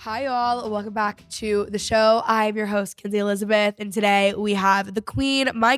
Hi, y'all. Welcome back to the show. I'm your host, Kenzie Elizabeth, and today we have the queen, my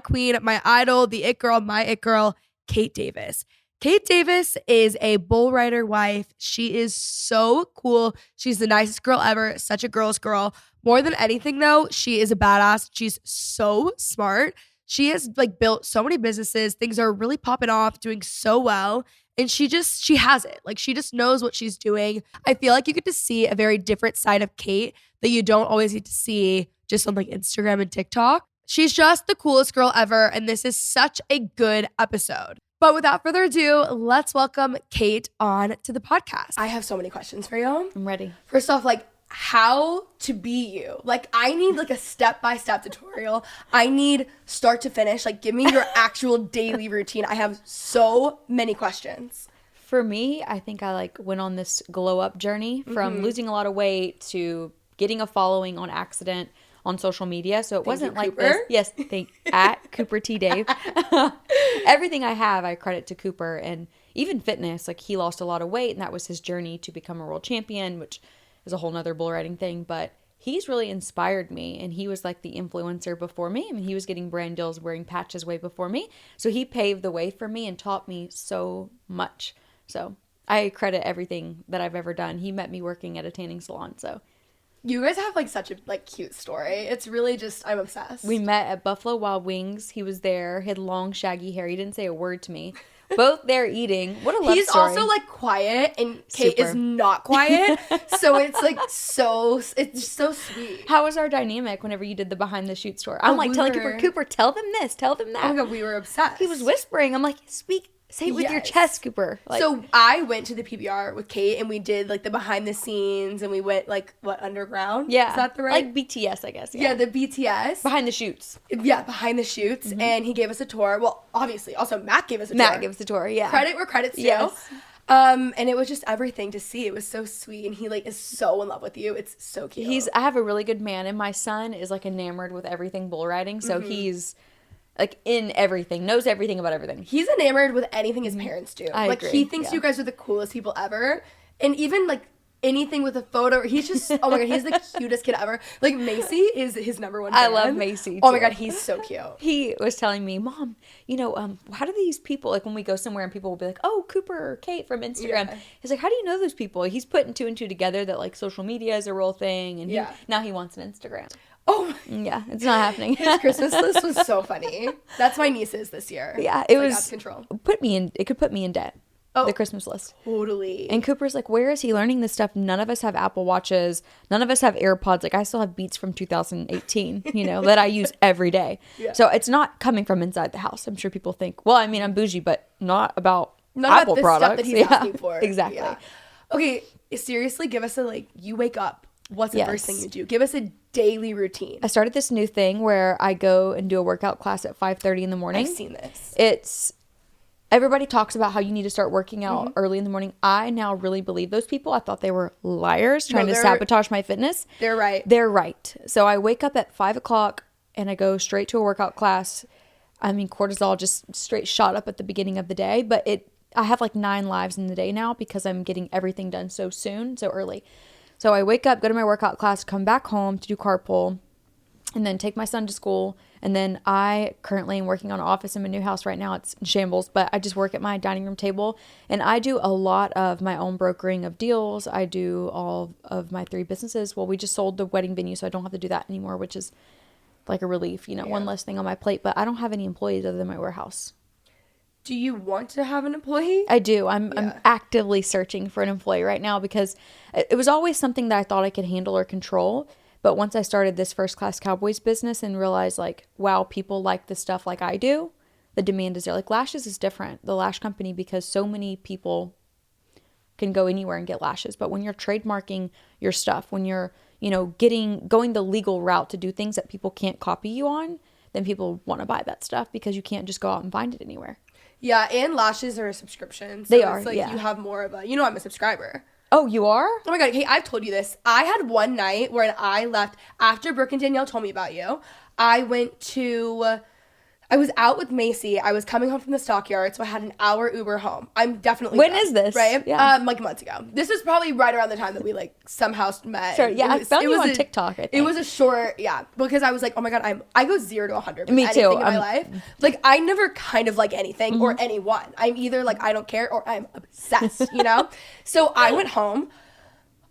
idol, the it girl, my it girl, Kait Davis. Kait Davis is a bull rider wife. She is so cool. She's the nicest girl ever, such a girl's girl. More than anything, though, she is a badass. She's so smart. She has built so many businesses. Things are really popping off, doing so well. And she has it. She just knows what she's doing. I feel like you get to see a very different side of Kait that you don't always get to see just on Instagram and TikTok. She's just the coolest girl ever. And this is such a good episode. But without further ado, let's welcome Kait on to the podcast. I have so many questions for you. I'm ready. First off, how to be you. I need a step-by-step tutorial. I need start to finish. Give me your actual daily routine. I have so many questions. For me, I think I went on this glow up journey from losing a lot of weight to getting a following on accident on social media. So it wasn't like Cooper. this. Yes, at Cooper T. Dave. Everything I have, I credit to Cooper, and even fitness. He lost a lot of weight, and that was his journey to become a world champion, which is a whole nother bull riding thing, but he's really inspired me, and he was the influencer before me. I mean, he was getting brand deals, wearing patches way before me, so he paved the way for me and taught me so much. So I credit everything that I've ever done. He met me working at a tanning salon. So you guys have such a cute story. It's really just, I'm obsessed. We met at Buffalo Wild Wings. He was there. He had long shaggy hair. He didn't say a word to me. Both there eating. What a love story. He's also quiet, and Kait is not quiet. So it's it's so sweet. How was our dynamic whenever you did the behind the shoot story? I'm telling Cooper, tell them this, tell them that. Oh my God, we were obsessed. He was whispering. I'm speak. Say it with your chest, Cooper. So I went to the PBR with Kait, and we did the behind the scenes, and we went underground? Yeah. Is that the right? BTS, I guess. Yeah, the BTS. Behind the shoots. Yeah, behind the shoots. Mm-hmm. And he gave us a tour. Well, obviously, also Matt gave us a tour. Matt gave us a tour, yeah. Credit where credit's due. Yes. And it was just everything to see. It was so sweet, and he is so in love with you. It's so cute. I have a really good man, and my son is enamored with everything bull riding, so he's in everything, knows everything about everything. He's enamored with anything his parents do. I agree. He thinks you guys are the coolest people ever. And even anything with a photo, he's just, oh my God, he's the cutest kid ever. Macy is his number one fan. I love Macy too. Oh my God, he's so cute. He was telling me, Mom, how do these people, when we go somewhere and people will be oh, Cooper or Kait from Instagram. Yeah. He's how do you know those people? He's putting two and two together that social media is a real thing. And now he wants an Instagram. Oh, yeah, it's not happening. His Christmas list was so funny. That's my niece's this year. Yeah, it was out of control. It could put me in debt. Oh, the Christmas list. Totally. And Cooper's where is he learning this stuff? None of us have Apple Watches. None of us have AirPods. I still have Beats from 2018, that I use every day. Yeah. So it's not coming from inside the house. I'm sure people think, well, I'm bougie, but not about Apple products. Stuff that he's asking for. Exactly. Yeah. Okay, seriously, give us you wake up. What's the first thing you do? Give us a daily routine. I started this new thing where I go and do a workout class at 5:30 in the morning. I've seen this. Everybody talks about how you need to start working out early in the morning. I now really believe those people. I thought they were liars trying to sabotage my fitness. They're right. They're right. So I wake up at 5 o'clock and I go straight to a workout class. Cortisol just straight shot up at the beginning of the day. But I have 9 lives in the day now because I'm getting everything done so soon, so early. So I wake up, go to my workout class, come back home to do carpool, and then take my son to school. And then I currently am working on an office in my new house right now. It's in shambles, but I just work at my dining room table. And I do a lot of my own brokering of deals. I do all of my 3 businesses. Well, we just sold the wedding venue, so I don't have to do that anymore, which is a relief, one less thing on my plate. But I don't have any employees other than my warehouse. Do you want to have an employee? I do. I'm actively searching for an employee right now because it was always something that I thought I could handle or control. But once I started this First Class Cowboys business and realized wow, people like this stuff like I do, the demand is there. Lashes is different, the lash company, because so many people can go anywhere and get lashes. But when you're trademarking your stuff, when you're, going the legal route to do things that people can't copy you on, then people want to buy that stuff because you can't just go out and find it anywhere. Yeah, and lashes are a subscription. So they are, you have more of a, I'm a subscriber. Oh, you are? Oh my God, Kait, I've told you this. I had one night where I left after Brooke and Danielle told me about you. I went to I was out with Macy. I was coming home from the stockyard, so I had an hour Uber home. I'm definitely When drunk, is this? right? Yeah. Like months ago. This was probably right around the time that we like somehow met. Sure. Yeah, I found you on TikTok. I think it was a short, because I was like, oh my god, I go 0 to 100. With Me anything too. In my life, like I never kind of like anything or anyone. I'm either like I don't care or I'm obsessed. So I went home.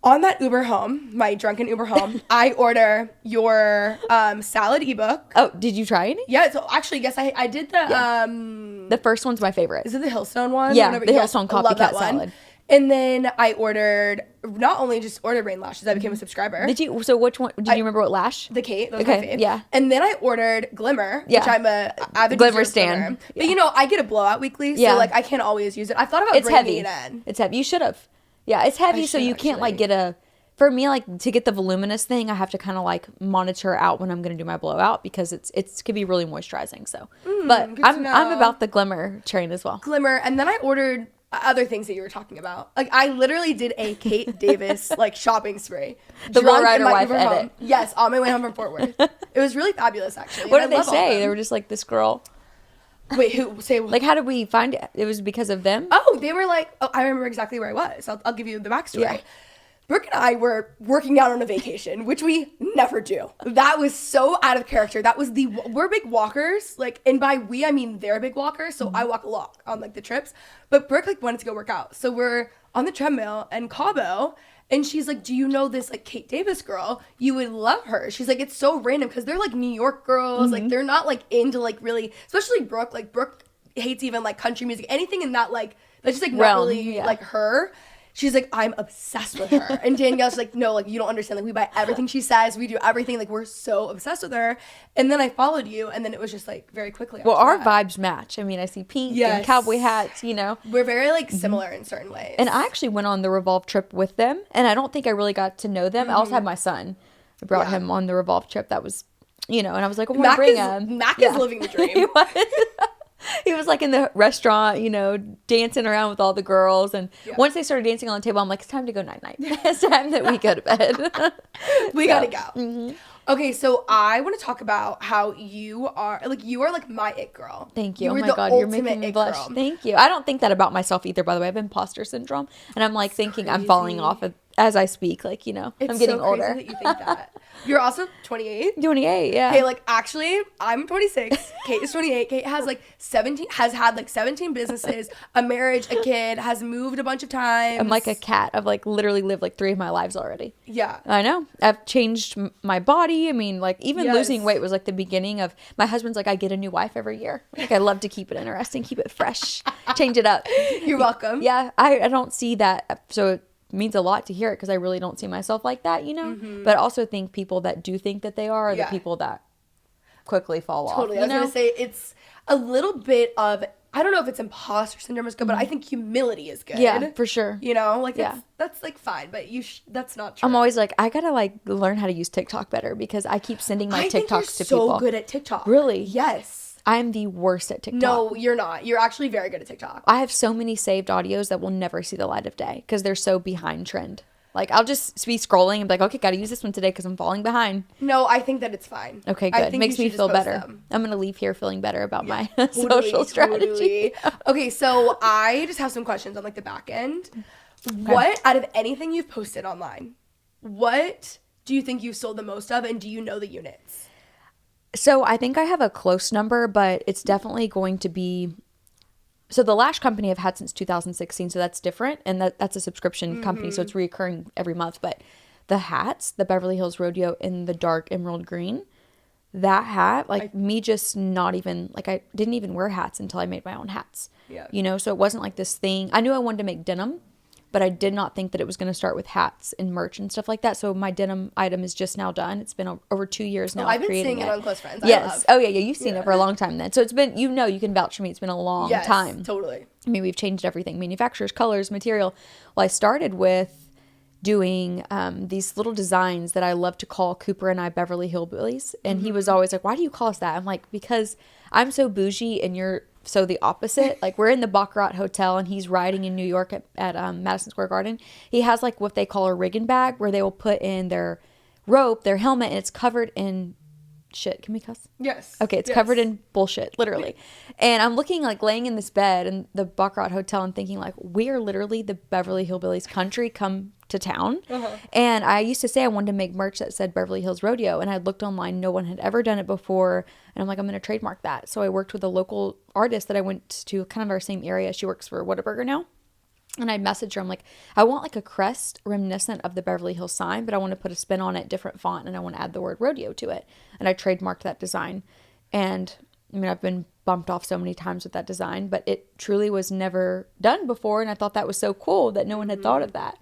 On that Uber home, my drunken Uber home, I order your salad ebook. Oh, did you try any? Yeah, so actually, yes, I did the The first one's my favorite. Is it the Hillstone one? Yeah, Whatever. the Hillstone copycat salad. And then I ordered, not only just ordered Rain Lashes, I became a subscriber. Did you? So which one? Did you remember what lash? The Kait. That was my fave. Yeah. And then I ordered Glimmer, Yeah. which I'm a avid Glimmer user of stan. Glimmer. Yeah. But I get a blowout weekly, so Yeah. like I can't always use it. I thought about bringing it in. It's heavy. You should have. Yeah, it's heavy, so should, you can't like actually. get a. For me, like to get the voluminous thing, I have to kind of like monitor out when I'm gonna do my blowout because it could be really moisturizing. So, but good to I'm know. about the Glimmer train as well. Glimmer, and then I ordered other things that you were talking about. Like I literally did a Kait Davis like shopping spree. The Drunk Lowrider in my Wife Uber edit. home. Yes, on my way home from Fort Worth. It was really fabulous, actually. What and did I they love all of say? them. They were just like this girl. Wait, who say Like, how did we find it? It was because of them. Oh, they were like, I remember exactly where I was. I'll give you the backstory. Yeah. Brooke and I were working out on a vacation, which we never do. That was so out of character. We're big walkers, like, and by we, I mean they're big walkers, so I walk a lot on, like, the trips. But Brooke, like, wanted to go work out. So we're on the treadmill in Cabo, and she's like, do you know this, like, Kait Davis girl? You would love her. She's like, it's so random, because they're, like, New York girls. Like, they're not, like, into, like, really, especially Brooke. Like, Brooke hates even, like, country music. Anything in that, like, that's just, like, not really, like, her. She's like, I'm obsessed with her. And Danielle's like, no, like, you don't understand. Like, we buy everything she says. We do everything. Like, we're so obsessed with her. And then I followed you. And then it was just, like, very quickly. Well, our after that. vibes match. I mean, I see pink Yes. and cowboy hats, We're very, like, similar in certain ways. And I actually went on the Revolve trip with them, and I don't think I really got to know them. I also had my son. I brought him on the Revolve trip. That was, and I was like, well, Mac bring is, him. Mac is living the dream. He was like in the restaurant, dancing around with all the girls. And once they started dancing on the table, I'm like, it's time to go night-night. It's time that we go to bed. We gotta go. Okay, so I want to talk about how you are like my it girl. Thank you. You Oh were my the God, you're ultimate making me it blush. girl. Thank you. I don't think that about myself either, by the way. I have imposter syndrome. And I'm like thinking I'm falling crazy. off as I speak. Like, It's I'm getting so crazy older. that you think that. You're also 28. 28, yeah. Hey, like, actually, I'm 26. Kait is 28. Kait has had 17 businesses, a marriage, a kid, has moved a bunch of times. I'm like a cat. I've like literally lived like 3 of my lives already. Yeah. I know. I've changed my body. I mean, like even losing weight was like the beginning of, my husband's like, I get a new wife every year. Like I love to keep it interesting, keep it fresh, change it up. You're welcome. Yeah. I don't see that. So it means a lot to hear it because I really don't see myself like that, But I also think people that do think that they are the people that quickly fall off. Totally. I was going to say it's a little bit of, I don't know if it's imposter syndrome is good, but I think humility is good. Yeah, for sure. Like that's like fine, but that's not true. I'm always like, I gotta like learn how to use TikTok better because I keep sending my I think TikToks you're to so people. good at TikTok. Really? Yes. I'm the worst at TikTok. No, you're not. You're actually very good at TikTok. I have so many saved audios that will never see the light of day because they're so behind trend. Like I'll just be scrolling and be like, okay, gotta use this one today because I'm falling behind. No, I think that it's fine. Okay, I good. think Makes you me should feel just post better. them. I'm gonna leave here feeling better about my Totally, social strategy. totally. Okay, so I just have some questions on like the back end. What out of anything you've posted online, what do you think you've sold the most of, and do you know the units? So I think I have a close number, but it's definitely going to be. So the lash company I've had since 2016, so that's different, and that's a subscription company, so it's reoccurring every month. But the hats, the Beverly Hills Rodeo in the dark emerald green, that hat, like me just not even, like I didn't even wear hats until I made my own hats. Yeah. So it wasn't like this thing. I knew I wanted to make denim, but I did not think that it was going to start with hats and merch and stuff like that. So my denim item is just now done. It's been over 2 years now. I've been seeing it on Close Friends. Yes. Oh, yeah. You've seen it for a long time then. So it's been, you can vouch for me. It's been a long time. Totally. I mean, we've changed everything. Manufacturers, colors, material. Well, I started with doing these little designs that I love to call Cooper and I Beverly Hillbillies. And he was always like, why do you call us that? I'm like, because I'm so bougie and you're so the opposite. Like we're in the Baccarat Hotel and he's riding in New York at Madison Square Garden. He has like what they call a rigging bag where they will put in their rope, their helmet, and it's covered in shit. Can we cuss? Yes. Okay, it's yes. covered in bullshit, literally. And I'm looking, like, laying in this bed in the Baccarat Hotel and thinking, like, we are literally the Beverly Hillbillies country come to town. And I used to say I wanted to make merch that said Beverly Hills Rodeo, and I looked online. No one had ever done it before. And I'm like, I'm going to trademark that. So I worked with a local artist that I went to kind of our same area. She works for Whataburger now. And I messaged her. I'm like, I want like a crest reminiscent of the Beverly Hills sign, but I want to put a spin on it, different font, and I want to add the word rodeo to it. And I trademarked that design. And I mean, I've been bumped off so many times with that design, but it truly was never done before. And I thought that was so cool that no one had thought of that.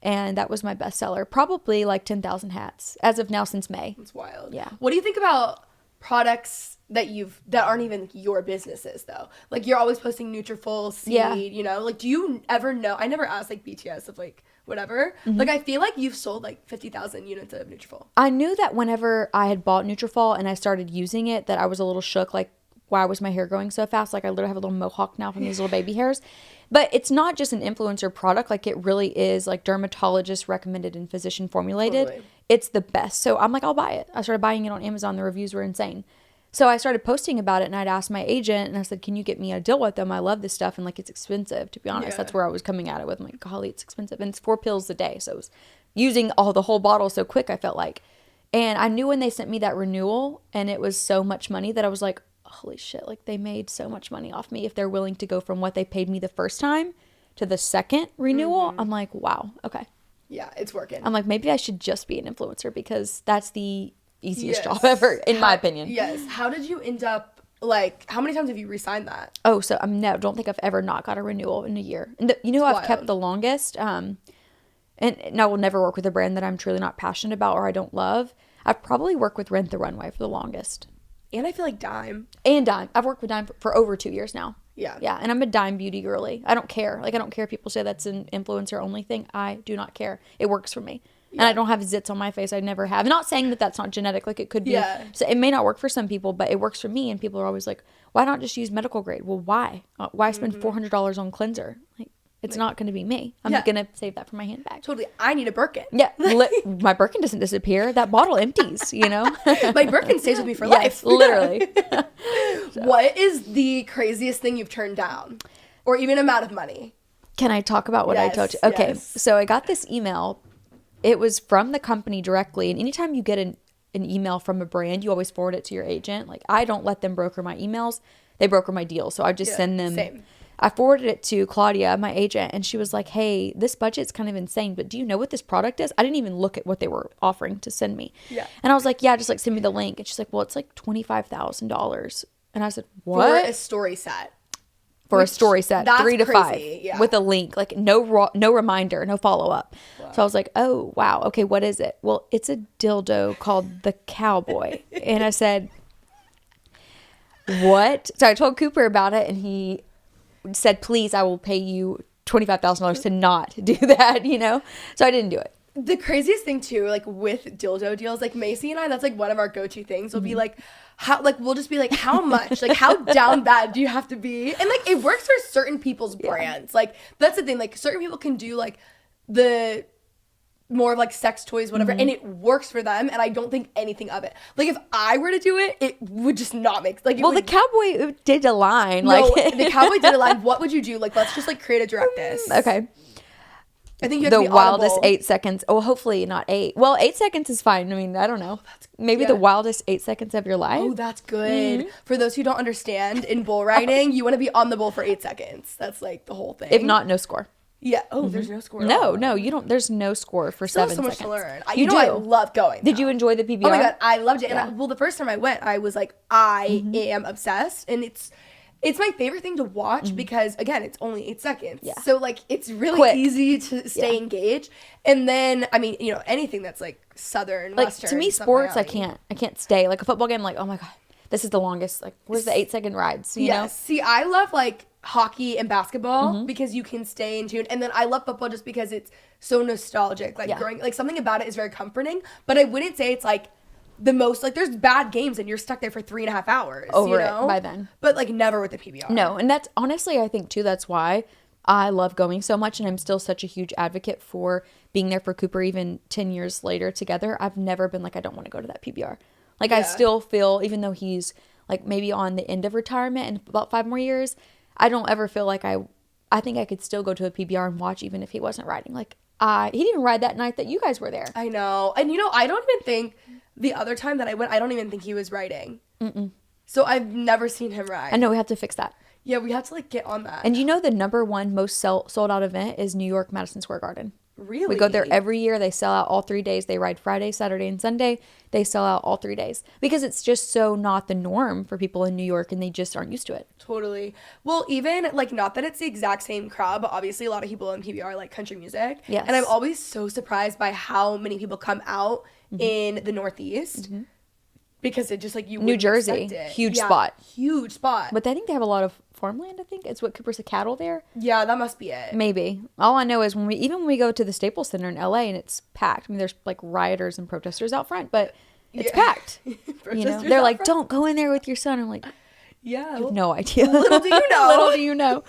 And that was my bestseller. Probably like 10,000 hats as of now since May. It's wild. Yeah. What do you think about products that aren't even your businesses though? Like you're always posting Nutrafol, Seed, you know? Like do you ever know? I never asked like BTS of like whatever. Like I feel like you've sold like 50,000 units of Nutrafol. I knew that whenever I had bought Nutrafol and I started using it, that I was a little shook. Like, why was my hair growing so fast? Like I literally have a little mohawk now from these little baby hairs. But it's not just an influencer product. Like it really is like dermatologist recommended and physician formulated. Totally. It's the best. So I'm like, I'll buy it. I started buying it on Amazon. The reviews were insane. So I started posting about it, and I'd asked my agent, and I said, can you get me a deal with them? I love this stuff, and like it's expensive, to be honest. That's where I was coming at it with. I'm like, golly, it's expensive. And it's 4 pills a day. So I was using the whole bottle so quick, I felt like. And I knew when they sent me that renewal, and it was so much money that I was like, holy shit, like they made so much money off me if they're willing to go from what they paid me the first time to the second renewal. I'm like, wow, okay. Yeah, it's working. I'm like, maybe I should just be an influencer because that's the easiest job ever, in my opinion. Yes. How did you end up, like, how many times have you re-signed that? Oh, so don't think I've ever not got a renewal in a year. And you know who I've kept the longest? And I will never work with a brand that I'm truly not passionate about or I don't love. I've probably worked with Rent the Runway for the longest. And I feel like Dime. And Dime. I've worked with Dime for over 2 years now. Yeah. Yeah. And I'm a Dime beauty girly. I don't care. Like, I don't care if people say that's an influencer only thing. I do not care. It works for me. Yeah. And I don't have zits on my face. I never have. Not saying that that's not genetic. Like, it could be. Yeah. So it may not work for some people, but it works for me. And people are always like, why not just use medical grade? Well, why? Why spend $400 on cleanser? Like, it's not going to be me. I'm going to save that for my handbag. Totally. I need a Birkin. Yeah. My Birkin doesn't disappear. That bottle empties, you know? My Birkin stays with me for life. Literally. So. What is the craziest thing you've turned down? Or even amount of money? Can I talk about what I told you? Okay. Yes. So I got this email. It was from the company directly. And anytime you get an email from a brand, you always forward it to your agent. Like, I don't let them broker my emails. They broker my deal. So I just send them. Same. I forwarded it to Claudia, my agent, and she was like, hey, this budget's kind of insane, but do you know what this product is? I didn't even look at what they were offering to send me. Yeah. And I was like, yeah, just like send me the link. And she's like, well, it's like $25,000. And I said, what? For a story set. For a story set, 3 to 5, yeah. with a link, like no reminder, no follow-up. Wow. So I was like, oh, wow. Okay, what is it? Well, it's a dildo called the Cowboy. And I said, what? So I told Cooper about it, and he said, please, I will pay you $25,000 to not do that, you know? So I didn't do it. The craziest thing too, like with dildo deals, like Macy and I, that's like one of our go-to things. We'll be like, how, like, we'll just be like, how much, like, how down bad do you have to be? And like, it works for certain people's brands. Like, that's the thing. Like, certain people can do like the more of like sex toys, whatever, and it works for them. And I don't think anything of it. Like, if I were to do it, it would just not make like. Well, the Cowboy did a line. No, like the Cowboy did a line. What would you do? Like, let's just like create a direct this. Okay. I think you have the to be wildest audible. 8 seconds. Oh, hopefully not 8. Well, 8 seconds is fine. I mean, I don't know. Maybe the wildest 8 seconds of your life. Oh, that's good. For those who don't understand, in bull riding, you want to be on the bull for 8 seconds. That's like the whole thing. If not, no score. Yeah. Oh, there's no score. No, you don't. There's no score for Still 7 so much seconds. to learn. You know, I love going. Did you enjoy the PBR? Oh my God, I loved it. And the first time I went, I was like, I am obsessed. And it's my favorite thing to watch because, again, it's only 8 seconds. Yeah. So, like, it's really easy to stay engaged. And then, I mean, you know, anything that's, like, Southern, like, Western. to me, sports, I can't stay. Like, a football game, I'm like, oh, my God, this is the longest. Like, where's the 8 second rides, you know? See, I love, like, hockey and basketball because you can stay in tune. And then I love football just because it's so nostalgic. Like, growing, like, something about it is very comforting. But I wouldn't say it's, like, the most, like, there's bad games and you're stuck there for 3.5 hours over you know? It by then, but like never with the PBR. No, and that's honestly, I think too, that's why I love going so much, and I'm still such a huge advocate for being there for Cooper even 10 years later together. I've never been like, I don't want to go to that PBR. Like I still feel, even though he's like maybe on the end of retirement in about 5 more years, I don't ever feel like I think I could still go to a PBR and watch even if he wasn't riding. Like he didn't ride that night that you guys were there. I know. And I don't even think the other time that I went, I don't even think he was riding. So I've never seen him ride. I know, we have to fix that. Yeah, we have to like get on that. And the number one most sold out event is New York Madison Square Garden. Really? We go there every year. They sell out all 3 days. They ride Friday, Saturday, and Sunday. They sell out all 3 days because it's just so not the norm for people in New York, and they just aren't used to it. Totally. Well, even like, not that it's the exact same crowd, but obviously a lot of people in PBR like country music. Yes. And I'm always so surprised by how many people come out in the Northeast. Because it just like you New Jersey, huge spot. Huge spot. But I think they have a lot of farmland, I think. It's what Cooper said, cattle there. Yeah, that must be it. Maybe. All I know is when we go to the Staples Center in LA and it's packed. I mean, there's like rioters and protesters out front, but it's packed. They're like, don't go in there with your son. I'm like, yeah, I have no idea. Little do you know. Little do you know.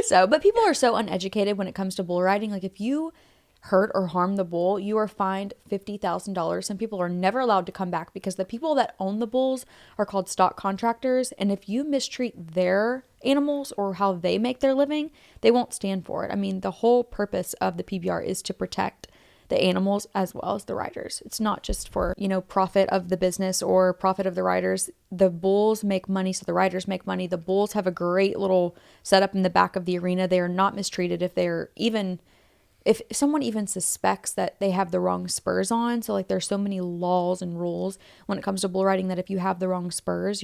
So, but people are so uneducated when it comes to bull riding. Like if you hurt or harm the bull, you are fined $50,000. Some people are never allowed to come back because the people that own the bulls are called stock contractors. And if you mistreat their animals or how they make their living, they won't stand for it. I mean, the whole purpose of the PBR is to protect the animals as well as the riders. It's not just for, profit of the business or profit of the riders. The bulls make money, so the riders make money. The bulls have a great little setup in the back of the arena. They are not mistreated if someone even suspects that they have the wrong spurs on. So like there's so many laws and rules when it comes to bull riding that if you have the wrong spurs,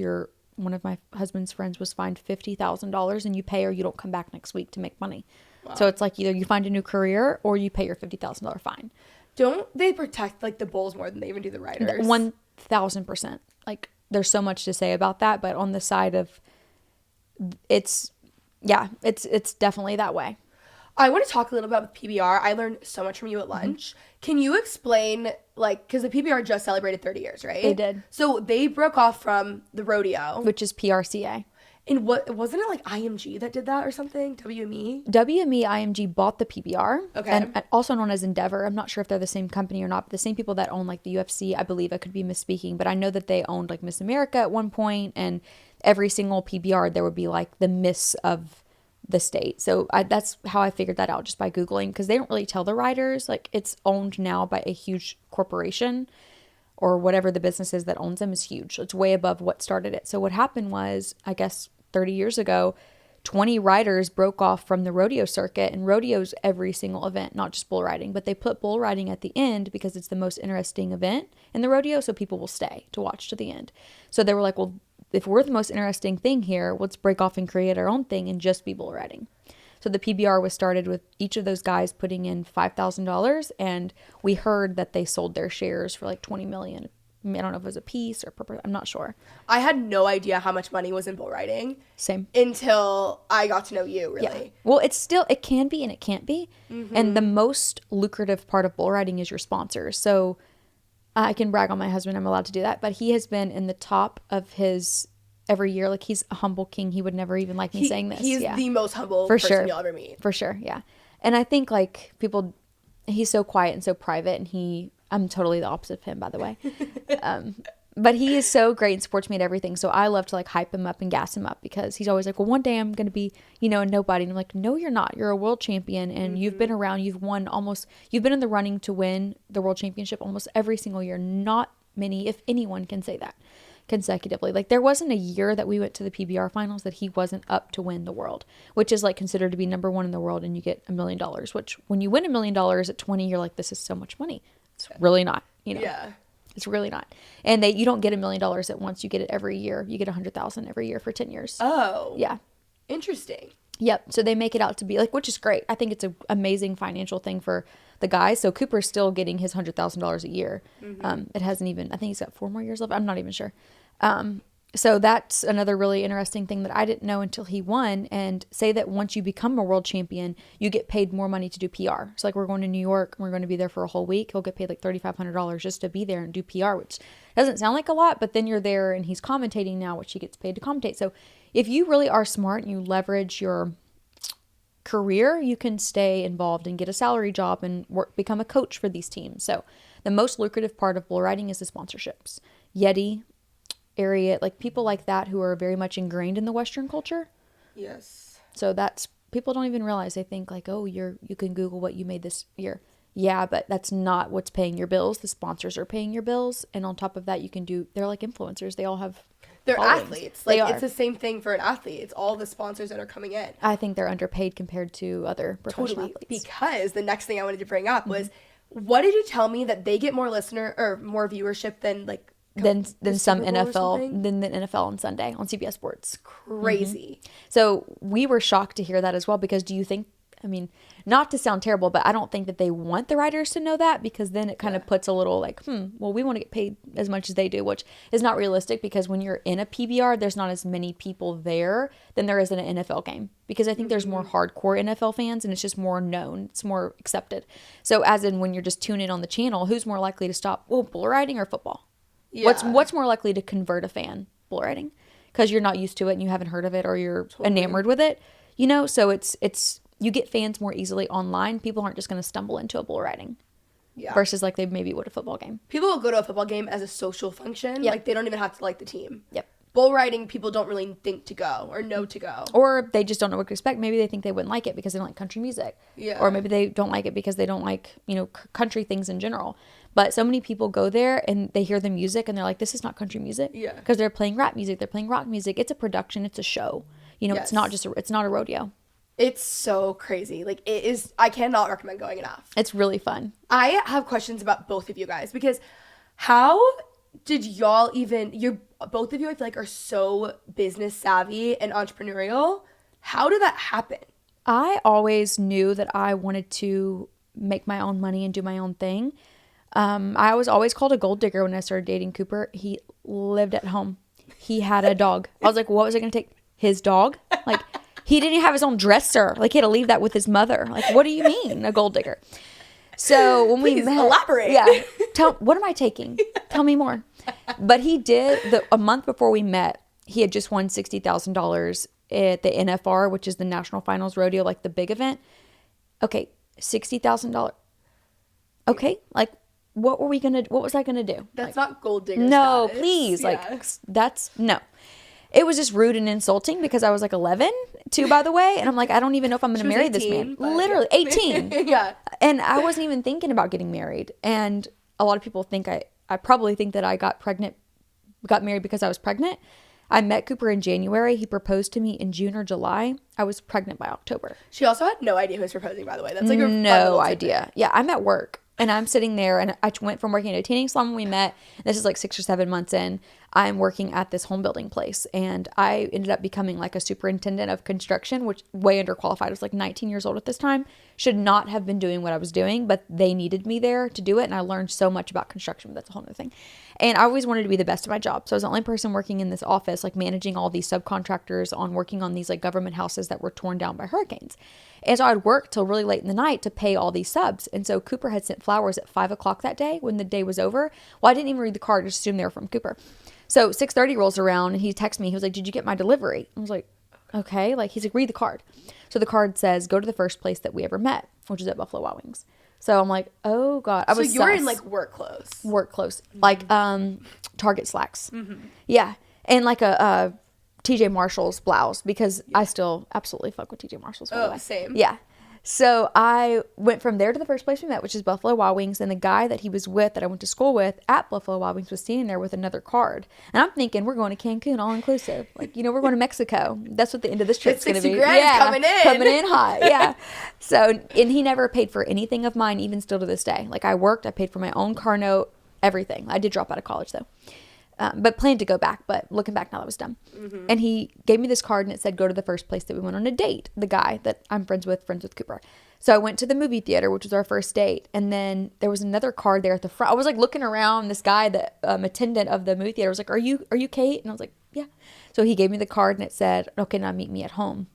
one of my husband's friends was fined $50,000 and you pay or you don't come back next week to make money. Wow. So it's like either you find a new career or you pay your $50,000 fine. Don't they protect like the bulls more than they even do the riders? 1,000%. Like there's so much to say about that, but on the side of it's definitely that way. I want to talk a little bit about PBR. I learned so much from you at lunch. Can you explain, like, because the PBR just celebrated 30 years, right? They did. So they broke off from the rodeo. Which is PRCA. And wasn't it like IMG that did that or something? WME? WME IMG bought the PBR. Okay. And also known as Endeavor. I'm not sure if they're the same company or not, but the same people that own like the UFC, I believe. I could be misspeaking, but I know that they owned like Miss America at one point, and every single PBR there would be like the Miss of the state. So that's how I figured that out, just by Googling, because they don't really tell the riders. Like it's owned now by a huge corporation, or whatever the business is that owns them is huge. It's way above what started it. So what happened was, I guess 30 years ago, 20 riders broke off from the rodeo circuit, and rodeo's every single event, not just bull riding, but they put bull riding at the end because it's the most interesting event in the rodeo, so people will stay to watch to the end. So they were like, well, if we're the most interesting thing here, let's break off and create our own thing and just be bull riding. So the PBR was started with each of those guys putting in $5,000, and we heard that they sold their shares for like $20 million. I don't know if it was a piece or I'm not sure. I had no idea how much money was in bull riding. Same. Until I got to know you, really. Yeah. Well, it can be and it can't be. Mm-hmm. And the most lucrative part of bull riding is your sponsors. So I can brag on my husband. I'm allowed to do that. But he has been in the top of his every year. Like he's a humble king. He would never even like me saying this. He's the most humble person you'll ever meet. For sure. Yeah. And I think like he's so quiet and so private, and I'm totally the opposite of him, by the way. But he is so great and supports me at everything. So I love to like hype him up and gas him up, because he's always like, well, one day I'm going to be, a nobody. And I'm like, no, you're not. You're a world champion, and you've been around. You've been in the running to win the world championship almost every single year. Not many, if anyone, can say that consecutively. Like there wasn't a year that we went to the PBR finals that he wasn't up to win the world, which is like considered to be number one in the world, and you get $1 million, which when you win $1 million at 20, you're like, this is so much money. It's really not, Yeah. It's really not. And you don't get $1 million at once. You get it every year. You get 100,000 every year for 10 years. Oh. Yeah. Interesting. Yep. So they make it out to be like, which is great. I think it's an amazing financial thing for the guys. So Cooper's still getting his $100,000 a year. Mm-hmm. It hasn't even, I think he's got 4 more years left. I'm not even sure. So that's another really interesting thing that I didn't know until he won. And say that once you become a world champion, you get paid more money to do PR. So like we're going to New York, and we're going to be there for a whole week. He'll get paid like $3,500 just to be there and do PR, which doesn't sound like a lot, but then you're there and he's commentating now, which he gets paid to commentate. So if you really are smart and you leverage your career, you can stay involved and get a salary job and become a coach for these teams. So the most lucrative part of bull riding is the sponsorships. Yeti area, like people like that who are very much ingrained in the Western culture. Yes. So that's, people don't even realize. They think like, oh, you can Google what you made this year. Yeah, but that's not what's paying your bills. The sponsors are paying your bills. And on top of that, they're like influencers. They all have They're followings. athletes. Like, it's the same thing for an athlete. It's all the sponsors that are coming in. I think they're underpaid compared to other professional athletes. Because the next thing I wanted to bring up was, what did you tell me that they get more more viewership than like than some NFL, than the NFL on Sunday on CBS Sports. Crazy. So we were shocked to hear that as well, because do you think, I mean, not to sound terrible, but I don't think that they want the writers to know that, because then it kind of puts a little like, well, we want to get paid as much as they do, which is not realistic, because when you're in a PBR, there's not as many people there than there is in an NFL game, because I think there's more hardcore NFL fans and it's just more known. It's more accepted. So as in when you're just tuning in on the channel, who's more likely to stop? Well, bull riding or football? Yeah. What's more likely to convert a fan? Bull riding, because you're not used to it and you haven't heard of it, or you're enamored with it, so it's you get fans more easily online. People aren't just going to stumble into a bull riding versus like they maybe would a football game. People will go to a football game as a social function. Like, they don't even have to like the team. Yep. Bull riding, people don't really think to go or know to go. Or they just don't know what to expect. Maybe they think they wouldn't like it because they don't like country music. Yeah. Or maybe they don't like it because they don't like, country things in general. But so many people go there and they hear the music and they're like, this is not country music. Yeah. Because they're playing rap music. They're playing rock music. It's a production. It's a show. It's not it's not a rodeo. It's so crazy. Like, it is, I cannot recommend going enough. It's really fun. I have questions about both of you guys, because how did y'all both of you, I feel like, are so business savvy and entrepreneurial. How did that happen? I always knew that I wanted to make my own money and do my own thing. I was always called a gold digger when I started dating Cooper. He lived at home. He had a dog. I was like, what was I going to take? His dog? Like, he didn't even have his own dresser. Like, he had to leave that with his mother. Like, what do you mean, a gold digger? So when we met, elaborate. Yeah. What am I taking? Tell me more. But he did, a month before we met, he had just won $60,000 at the NFR, which is the National Finals Rodeo, like the big event. Okay, $60,000. Okay, like, what was I gonna do? That's like, not gold digger No, status. please. Yeah. Like, no. It was just rude and insulting, because I was like 11 too, by the way. And I'm like, I don't even know if I'm going to marry 18, this man. Literally 18. Yeah. And I wasn't even thinking about getting married. And a lot of people think I probably think that I got married because I was pregnant. I met Cooper in January. He proposed to me in June or July. I was pregnant by October. She also had no idea who was proposing, by the way. That's like no idea. Yeah, I'm at work. And I'm sitting there, and I went from working at a tanning salon when we met. This is like 6 or 7 months in. I'm working at this home building place, and I ended up becoming like a superintendent of construction, which way underqualified. I was like 19 years old at this time. Should not have been doing what I was doing, but they needed me there to do it. And I learned so much about construction, but that's a whole other thing. And I always wanted to be the best at my job. So I was the only person working in this office, like managing all these subcontractors on working on these like government houses that were torn down by hurricanes. And so I'd work till really late in the night to pay all these subs. And so Cooper had sent flowers at 5 o'clock that day when the day was over. Well, I didn't even read the card, just assumed they were from Cooper. So 6:30 rolls around and he texts me. He was like, did you get my delivery? I was like, okay. Like, he's like, read the card. So the card says, go to the first place that we ever met, which is at Buffalo Wild Wings. So I'm like, oh God. So you're in like work clothes. Work clothes. Like Target slacks. Mm-hmm. Yeah. And like a TJ Marshall's blouse, because I still absolutely fuck with TJ Marshall's. Oh, same. Yeah. So I went from there to the first place we met, which is Buffalo Wild Wings. And the guy that he was with, that I went to school with at Buffalo Wild Wings, was standing there with another card. And I'm thinking, we're going to Cancun, all inclusive. Like, we're going to Mexico. That's what the end of this trip's going to be. Yeah, coming in hot. Yeah. So, and he never paid for anything of mine, even still to this day. Like, I worked, I paid for my own car note, everything. I did drop out of college though. But planned to go back, but looking back now, that was dumb. Mm-hmm. And he gave me this card and it said, go to the first place that we went on a date. The guy that I'm friends with Cooper. So I went to the movie theater, which was our first date. And then there was another card there at the front. I was like looking around. This guy, the attendant of the movie theater, was like, are you Kait? And I was like, yeah. So he gave me the card and it said, okay, now meet me at home.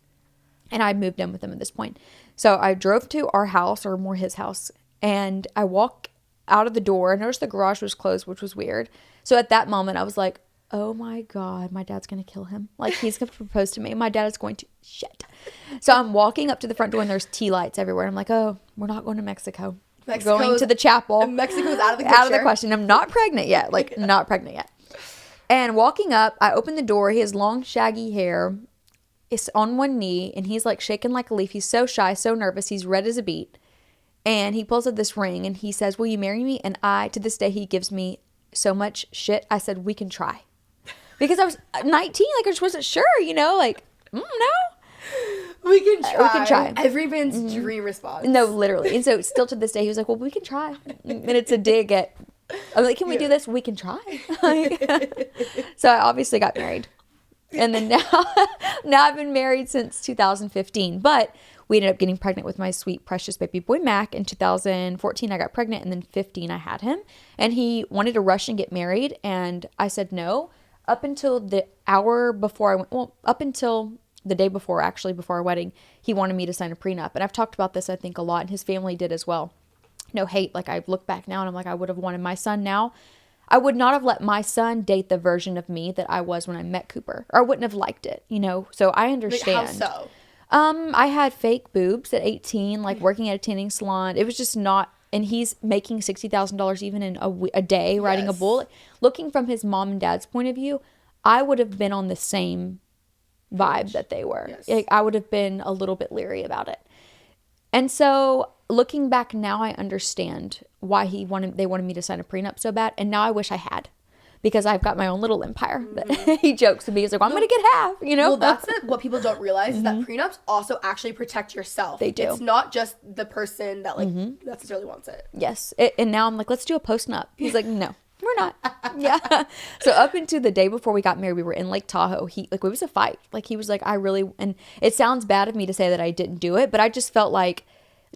And I moved in with him at this point. So I drove to our house, or more his house. And I walked out of the door. I noticed the garage was closed, which was weird. So at that moment, I was like, oh my God, my dad's going to kill him. Like, he's going to propose to me. My dad is going to shit. So I'm walking up to the front door and there's tea lights everywhere. I'm like, oh, we're not going to Mexico. We're going to the chapel. Mexico's out of the picture. Out of the question. I'm not pregnant yet. Like, not pregnant yet. And walking up, I open the door. He has long, shaggy hair. It's on one knee, and he's like shaking like a leaf. He's so shy, so nervous. He's red as a beet. And he pulls out this ring, and he says, will you marry me? And to this day, he gives me so much shit. I said, we can try. Because I was 19, like I just wasn't sure, like, no. We can try. We can try. Every man's dream response. No, literally. And so still to this day, he was like, well, we can try. And it's a dig at, I'm like, can we do this? We can try. So I obviously got married. And then now I've been married since 2015. But we ended up getting pregnant with my sweet, precious baby boy, Mac. In 2014, I got pregnant. And then 15, I had him. And he wanted to rush and get married. And I said no. Up until the hour before up until the day before, actually, before our wedding, he wanted me to sign a prenup. And I've talked about this, I think, a lot. And his family did as well. No hate. Like, I look back now and I'm like, I would have wanted my son now. I would not have let my son date the version of me that I was when I met Cooper. Or I wouldn't have liked it, So I understand. Like, how so? I had fake boobs at 18, like working at a tanning salon. It was just not, and he's making $60,000 even in a day riding a bull. Looking from his mom and dad's point of view, I would have been on the same vibe that they were. Yes. Like, I would have been a little bit leery about it. And so looking back now, I understand why they wanted me to sign a prenup so bad. And now I wish I had, because I've got my own little empire that he jokes with me. He's like, well, I'm going to get half, Well, that's what people don't realize is that prenups also actually protect yourself. They do. It's not just the person that necessarily wants it. Yes. And now I'm like, let's do a post-nup. He's like, no, we're not. Yeah. So up until the day before we got married, we were in Lake Tahoe. It was a fight. Like, he was like, and it sounds bad of me to say that I didn't do it, but I just felt like,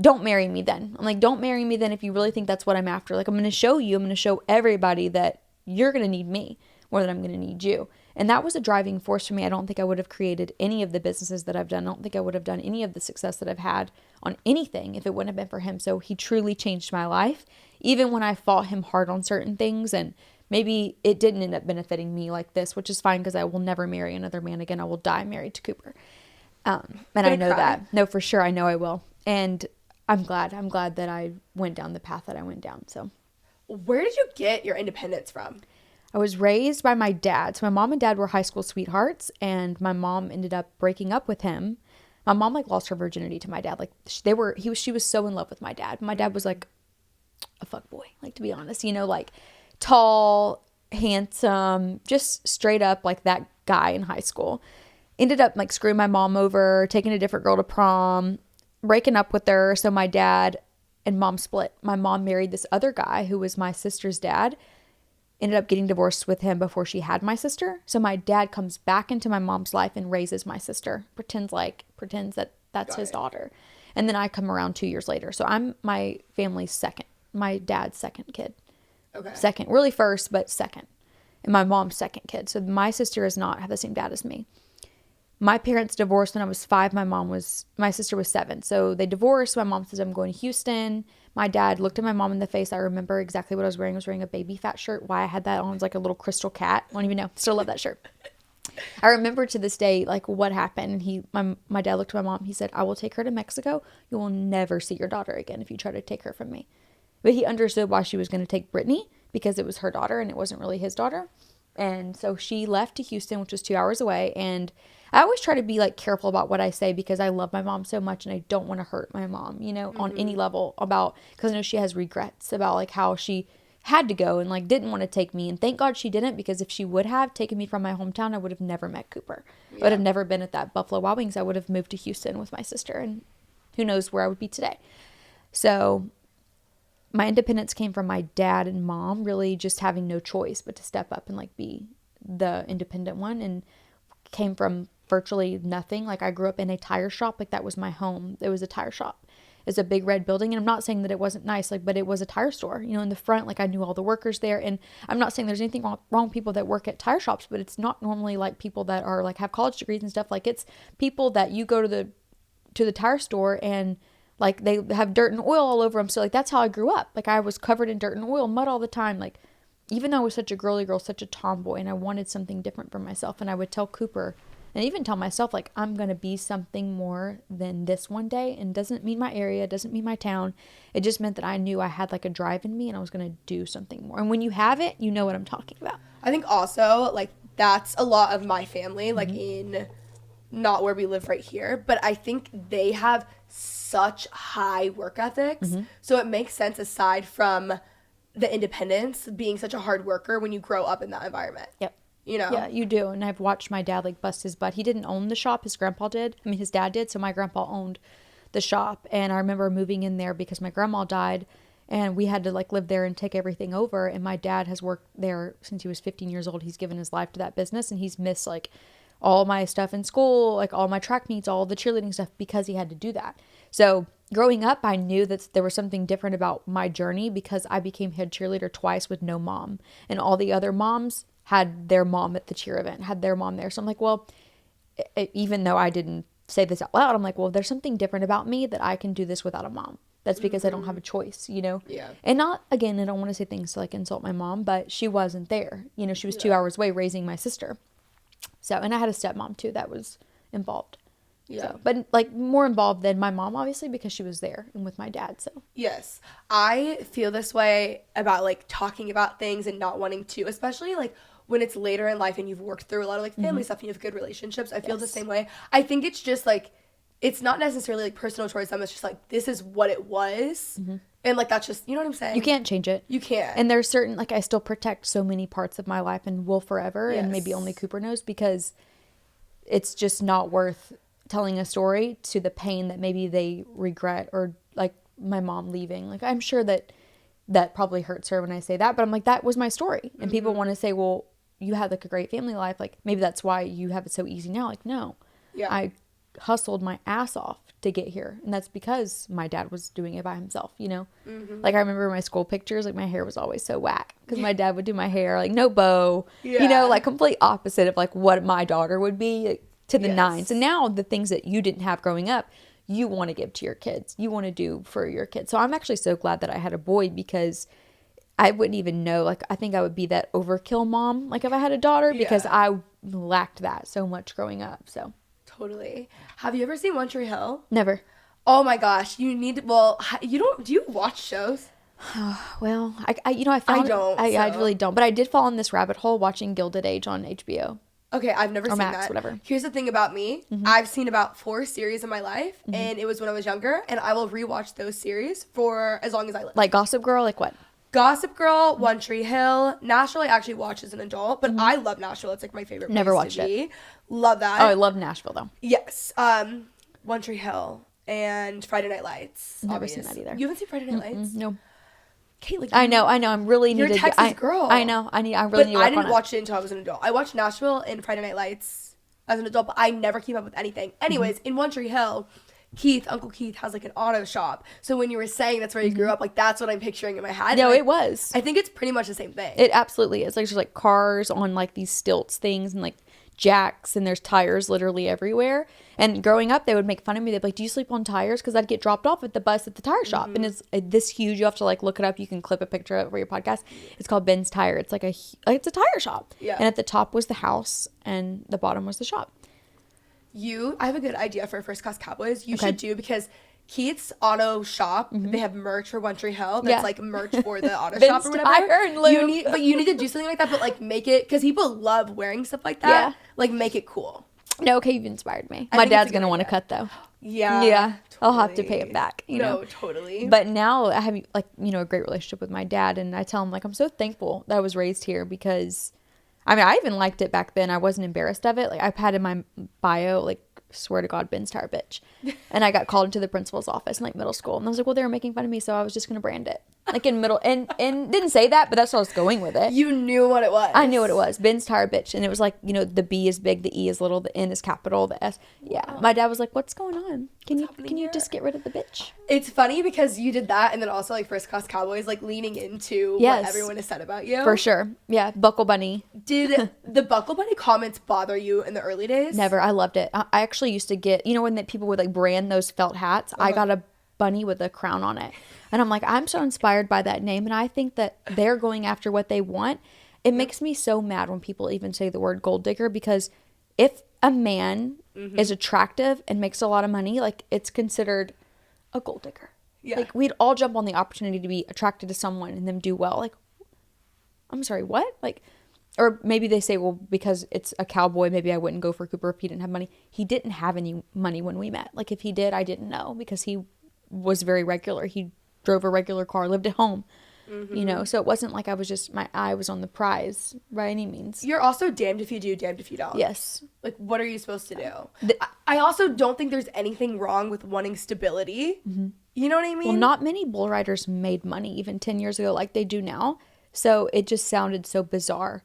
don't marry me then. I'm like, don't marry me then if you really think that's what I'm after. Like, I'm going to show everybody that you're going to need me more than I'm going to need you. And that was a driving force for me. I don't think I would have created any of the businesses that I've done. I don't think I would have done any of the success that I've had on anything if it wouldn't have been for him. So he truly changed my life, even when I fought him hard on certain things. And maybe it didn't end up benefiting me like this, which is fine, because I will never marry another man again. I will die married to Cooper. And I know that. No, for sure. I know I will. And I'm glad that I went down the path that I went down. So where did you get your independence from? I was raised by my dad. So my mom and dad were high school sweethearts, and my mom ended up breaking up with him. My mom lost her virginity to my dad. Like, she was so in love with my dad. My dad was like a fuck boy, like, to be honest, like tall, handsome, just straight up like that guy in high school. Ended up like screwing my mom over, taking a different girl to prom, breaking up with her. So my dad and mom split. My mom married this other guy who was my sister's dad. Ended up getting divorced with him before she had my sister. So my dad comes back into my mom's life and raises my sister. Pretends that that's his daughter. And then I come around 2 years later. So I'm my family's second. My dad's second kid. Okay. Second. Really first, but second. And my mom's second kid. So my sister does not have the same dad as me. My parents divorced when I was 5. My sister was 7. So they divorced. My mom says, I'm going to Houston. My dad looked at my mom in the face. I remember exactly what I was wearing. I was wearing a baby fat shirt. Why I had that on was like a little crystal cat. I don't even know. Still love that shirt. I remember to this day, like, what happened. And my dad looked at my mom. He said, I will take her to Mexico. You will never see your daughter again if you try to take her from me. But he understood why she was going to take Brittany, because it was her daughter and it wasn't really his daughter. And so she left to Houston, which was 2 hours away. And I always try to be like careful about what I say, because I love my mom so much and I don't want to hurt my mom, on any level, because I know she has regrets about like how she had to go and like didn't want to take me. And thank God she didn't, because if she would have taken me from my hometown, I would have never met Cooper. Yeah. I would have never been at that Buffalo Wild Wings. I would have moved to Houston with my sister, and who knows where I would be today. So my independence came from my dad and mom really just having no choice but to step up and like be the independent one, and came from virtually nothing. Like, I grew up in a tire shop. Like, that was my home. It was a tire shop. It's a big red building. And I'm not saying that it wasn't nice, like, but it was a tire store, in the front. Like, I knew all the workers there. And I'm not saying there's anything wrong with people that work at tire shops, but it's not normally like people that are like have college degrees and stuff. Like, it's people that you go to the tire store and like they have dirt and oil all over them. So like, that's how I grew up. Like, I was covered in dirt and oil, mud all the time. Like, even though I was such a girly girl, such a tomboy, and I wanted something different for myself, and I would tell Cooper and even tell myself, like, I'm going to be something more than this one day. And doesn't mean my area, doesn't mean my town. It just meant that I knew I had like a drive in me and I was going to do something more. And when you have it, you know what I'm talking about. I think also, like, that's a lot of my family, like, in not where we live right here, but I think they have such high work ethics. So it makes sense, aside from the independence, being such a hard worker when you grow up in that environment. Yep. You know? Yeah, you do. And I've watched my dad like bust his butt. He didn't own the shop. His grandpa did. I mean, his dad did. So my grandpa owned the shop. And I remember moving in there because my grandma died and we had to like live there and take everything over. And my dad has worked there since he was 15 years old. He's given his life to that business and he's missed like all my stuff in school, like all my track meets, all the cheerleading stuff because he had to do that. So growing up, I knew that there was something different about my journey because I became head cheerleader twice with no mom. And all the other moms had their mom at the cheer event, had their mom there. So I'm like, well, even though I didn't say this out loud, I'm like, well, there's something different about me that I can do this without a mom. That's because I don't have a choice, you know? Yeah. And not, again, I don't want to say things to like insult my mom, but she wasn't there. You know, she was 2 hours away raising my sister. So, and I had a stepmom too that was involved. Yeah. So, but like more involved than my mom, obviously, because she was there and with my dad. So, yes, I feel this way about like talking about things and not wanting to, especially like when it's later in life and you've worked through a lot of like family stuff and you have good relationships. I feel the same way. I think it's just like, it's not necessarily like personal towards them. It's just like, this is what it was. And like, that's just, you know what I'm saying? you can't change it. You can't. And there's certain, like, I still protect so many parts of my life and will forever. And maybe Yes. only Cooper knows because it's just not worth telling a story to the pain that maybe they regret or like my mom leaving. Like, I'm sure that probably hurts her when I say that, but I'm like, that was my story. And people want to say, well, you had like a great family life. Like, maybe that's why you have it so easy now. Like, no, I hustled my ass off to get here. And that's because my dad was doing it by himself, you know? Like, I remember my school pictures, like my hair was always so whack because my dad would do my hair, like no bow, you know, like complete opposite of like what my daughter would be, like, to the nines. And now the things that you didn't have growing up, you want to give to your kids, you want to do for your kids. So I'm actually so glad that I had a boy because I wouldn't even know, like, I think I would be that overkill mom, like if I had a daughter, because I lacked that so much growing up. So Totally. Have you ever seen One Tree Hill? never. Oh my gosh, you need to, well, you don't, do you watch shows? Well, I you know, I found, I so. really don't, but I did fall in this rabbit hole watching Gilded Age on HBO. Okay, I've never seen Max, that. whatever. Here's the thing about me. I've seen about 4 series in my life, and it was when I was younger, and I will rewatch those series for as long as I live. Like Gossip Girl, like what? Gossip Girl, One Tree Hill, Nashville I actually watch as an adult, but I love Nashville. It's like my favorite place Never watched to be. it. Love that. Oh, I love Nashville though. Yes. One Tree Hill and Friday Night Lights. Never seen that either. You haven't seen Friday Night Lights? No. Kate, like, I know. I'm really you're a needed. Texas girl. I know. I really But need to I work didn't on it. watch it until I was an adult. I watched Nashville and Friday Night Lights as an adult, but I never keep up with anything. Anyways, in One Tree Hill, Uncle Keith has like an auto shop. So when you were saying that's where you grew up, like that's what I'm picturing in my head. No, like, it was. I think it's pretty much the same thing. It absolutely is. Like there's like cars on like these stilts things and like jacks and there's tires literally everywhere. And growing up, they would make fun of me. They'd be like, "Do you sleep on tires?" Because I'd get dropped off at the bus at the tire shop, and it's this huge. You have to like look it up. You can clip a picture of it for your podcast. It's called Ben's Tire. It's like it's a tire shop. Yeah. And at the top was the house, and the bottom was the shop. I have a good idea for First Class Cowboys. You should do, because Keith's auto shop, they have merch for One Tree Hill. That's like merch for the auto shop or whatever. Tire and lube. You need to do something like that, but like make it, because people love wearing stuff like that. Yeah. Like make it cool. No, okay, you've inspired me. I My think it's dad's a good gonna want to idea. cut though. Yeah. Yeah, I'll have to totally. pay it back. You know. No, totally. But now I have like, you know, a great relationship with my dad, and I tell him like I'm so thankful that I was raised here because, I mean, I even liked it back then. I wasn't embarrassed of it. Like I've had in my bio like, swear to God, Ben's Tire bitch. And I got called into the principal's office in like middle school, and I was like, well, they were making fun of me, so I was just gonna brand it like in middle, and didn't say that, but that's what I was going with it. You knew what it was. I knew what it was. Ben's Tire bitch. And it was like, you know, the B is big, the E is little, the N is capital, the S. Yeah. Wow. My dad was like, what's going on? Can you here? just get rid of the bitch? It's funny because you did that, and then also like First Class Cowboys, like leaning into what everyone has said about you. For sure. Yeah. Buckle Bunny. Did the Buckle Bunny comments bother you in the early days? Never. I loved it. I actually used to get, you know, when people would like brand those felt hats, I got a bunny with a crown on it. And I'm like, I'm so inspired by that name. And I think that they're going after what they want. It makes me so mad when people even say the word gold digger, because if a man is attractive and makes a lot of money, like it's considered a gold digger. Yeah. Like we'd all jump on the opportunity to be attracted to someone and them do well. Like, I'm sorry, what? Like, or maybe they say, well, because it's a cowboy, maybe I wouldn't go for Cooper if he didn't have money. He didn't have any money when we met. Like if he did, I didn't know because he was very regular. He drove a regular car, lived at home, you know, so it wasn't like I was just, my eye was on the prize by any means. You're also damned if you do, damned if you don't. Yes. Like, what are you supposed to do? I also don't think there's anything wrong with wanting stability. You know what I mean? Well, not many bull riders made money even 10 years ago like they do now. So it just sounded so bizarre.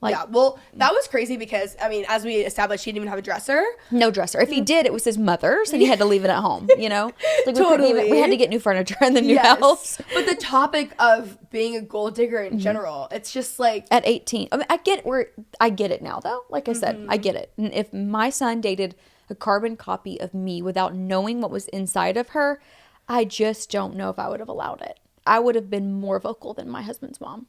Like, yeah, well, that was crazy because, I mean, as we established, he didn't even have a dresser. No dresser. If he did, it was his mother's, and he had to leave it at home, you know? Like Totally. We had to get new furniture in the new house. But the topic of being a gold digger in general, it's just like... At 18. I mean, I get it now, though. Like I said, I get it. And if my son dated a carbon copy of me without knowing what was inside of her, I just don't know if I would have allowed it. I would have been more vocal than my husband's mom.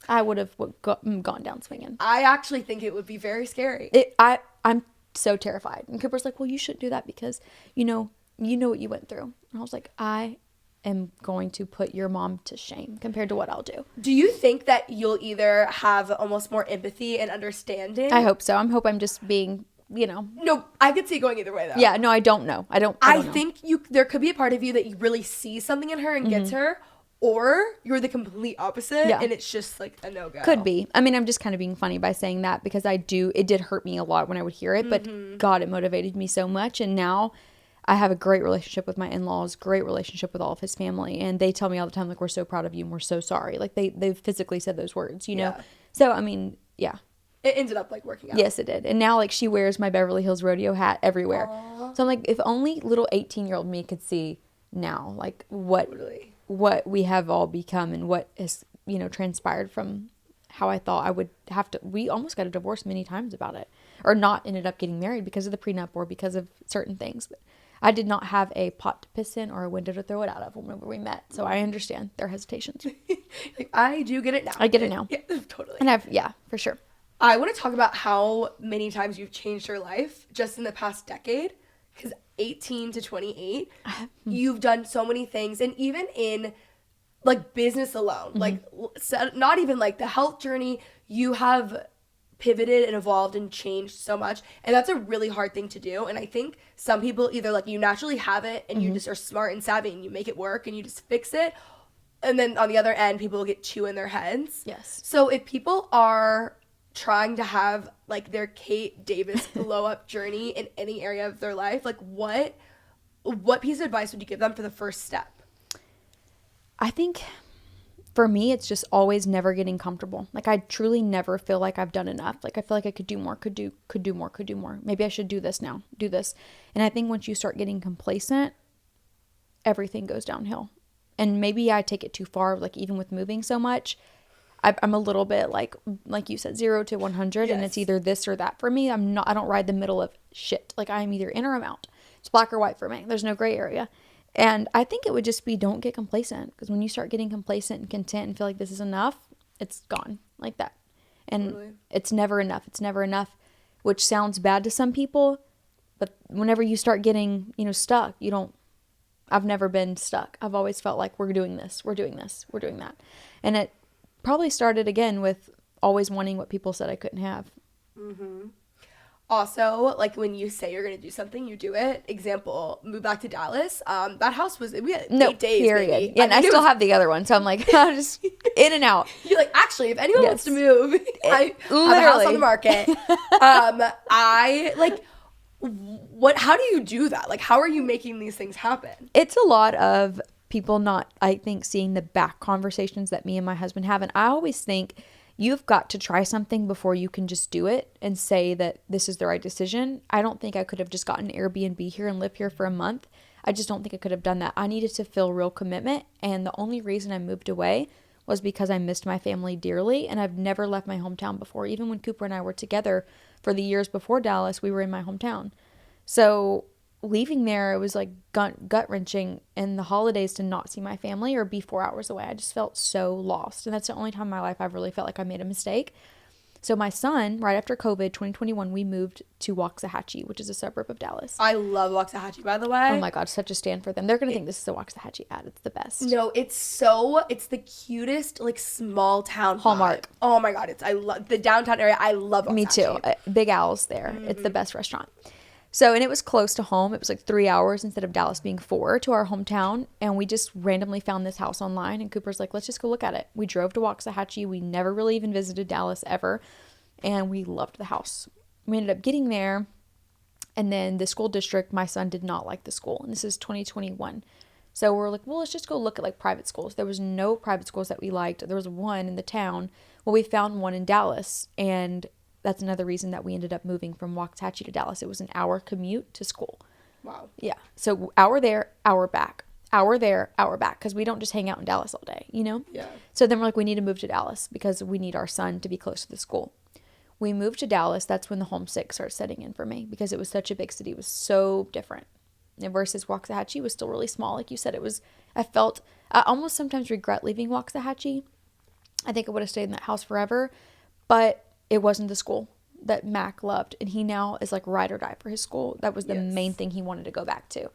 I would have gone down swinging. I actually think it would be very scary. I'm so terrified. And Cooper's like, well, you shouldn't do that because, you know what you went through. And I was like, I am going to put your mom to shame compared to what I'll do. Do you think that you'll either have almost more empathy and understanding? I hope so. I'm just being, you know. No, I could see it going either way, though. Yeah, no, I don't know. I don't know. think there could be a part of you that you really see something in her and gets her, or you're the complete opposite, and it's just like a no-go. Could be. I mean, I'm just kind of being funny by saying that because it did hurt me a lot when I would hear it, but God, it motivated me so much. And now I have a great relationship with my in-laws, great relationship with all of his family. And they tell me all the time, like, we're so proud of you and we're so sorry. Like they've physically said those words, you know? So, I mean, yeah. It ended up like working out. Yes, it did. And now like she wears my Beverly Hills Rodeo hat everywhere. Aww. So I'm like, if only little 18-year-old me could see now, like what we have all become and what has, you know, transpired from how I thought I would have to. We almost got a divorce many times about it, or not ended up getting married because of the prenup or because of certain things. But I did not have a pot to piss in or a window to throw it out of whenever we met. So I understand their hesitations. Like, I do get it now. I get it now. Yeah, totally. And for sure. I want to talk about how many times you've changed your life just in the past decade. Because 18 to 28, you've done so many things. And even in, like, business alone, like, not even, like, the health journey, you have pivoted and evolved and changed so much. And that's a really hard thing to do. And I think some people either, like, you naturally have it and you just are smart and savvy and you make it work and you just fix it. And then on the other end, people get two in their heads. Yes. So if people are trying to have like their Kait Davis glow up journey in any area of their life, like what piece of advice would you give them for the first step? I think for me, it's just always never getting comfortable. Like I truly never feel like I've done enough. Like I feel like I could do more, could do more. Maybe I should do this now, do this. And I think once you start getting complacent, everything goes downhill. And maybe I take it too far, like even with moving so much, I'm a little bit like you said, 0 to 100, and it's either this or that for me. I don't ride the middle of shit. Like I'm either in or I'm out. It's black or white for me. There's no gray area. And I think it would just be don't get complacent, because when you start getting complacent and content and feel like this is enough, it's gone like that. And it's never enough. It's never enough, which sounds bad to some people, but whenever you start getting, stuck, I've never been stuck. I've always felt like we're doing this, we're doing this, we're doing that. And it probably started again with always wanting what people said I couldn't have. Also, like when you say you're going to do something, you do it. Example, move back to Dallas. That house we had 8 days. Period. Baby. Yeah, and I still have the other one. So I'm like, just in and out. You're like, actually, if anyone wants to move, I literally have a house on the market. How do you do that? Like, how are you making these things happen? It's a lot of people not, I think, seeing the back conversations that me and my husband have. And I always think you've got to try something before you can just do it and say that this is the right decision. I don't think I could have just gotten an Airbnb here and lived here for a month. I just don't think I could have done that. I needed to feel real commitment. And the only reason I moved away was because I missed my family dearly. And I've never left my hometown before. Even when Cooper and I were together for the years before Dallas, we were in my hometown. So leaving there, it was like gut-wrenching in the holidays to not see my family or be 4 hours away. I just felt so lost. And that's the only time in my life I've really felt like I made a mistake. So my son, right after COVID, 2021, we moved to Waxahachie, which is a suburb of Dallas. I love Waxahachie, by the way. Oh my God, such a stand for them. They're going to think this is a Waxahachie ad. It's the best. No, it's the cutest, like, small town Hallmark. vibe. Oh my God, I love the downtown area. I love Waxahachie. Me too. Big Al's there. It's the best restaurant. So, and it was close to home. It was like 3 hours instead of Dallas being 4 to our hometown. And we just randomly found this house online. And Cooper's like, let's just go look at it. We drove to Waxahachie. We never really even visited Dallas ever. And we loved the house. We ended up getting there. And then the school district, my son did not like the school. And this is 2021. So we're like, well, let's just go look at like private schools. There was no private schools that we liked. There was one in the town. Well, we found one in Dallas. And that's another reason that we ended up moving from Waxahachie to Dallas. It was an hour commute to school. Wow. Yeah. So hour there, hour back. Hour there, hour back. Because we don't just hang out in Dallas all day, you know? Yeah. So then we're like, we need to move to Dallas because we need our son to be close to the school. We moved to Dallas. That's when the homesick started setting in for me because it was such a big city. It was so different. And versus Waxahachie was still really small. Like you said, I almost sometimes regret leaving Waxahachie. I think I would have stayed in that house forever. But it wasn't the school that Mac loved. And he now is like ride or die for his school. That was the main thing he wanted to go back to.